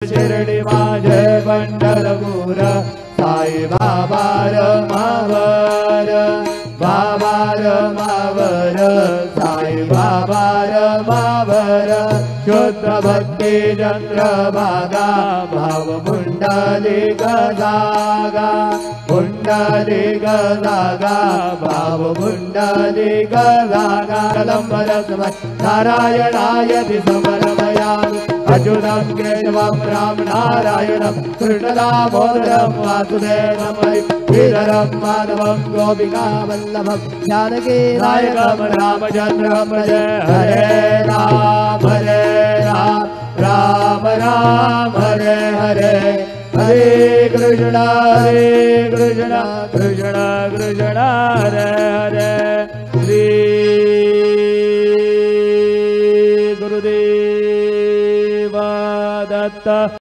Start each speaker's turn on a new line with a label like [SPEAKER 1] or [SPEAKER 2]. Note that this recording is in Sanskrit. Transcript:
[SPEAKER 1] शिरडी माझे पंढरपूर साई बाबा रमावर बाबा रमावर साई बाबा रमावर शुद्ध भक्ती चंद्रभागा भाव पुंडलिक जागा पुंडलिक जागा भाव पुंडलिक जागा लंबरस्मय नारायणाय समर्पयामि अच्युतं केशवं राम नारायणं कृष्णदामोदरं वासुदेवं श्रीधरं माधवं गोपिकावल्लभं जानकी नायकं रामचन्द्रं भजे हरे राम राम राम हरे हरे हरे कृष्ण कृष्ण कृष्ण हरे हरे श्री गुरुदेव दत्त।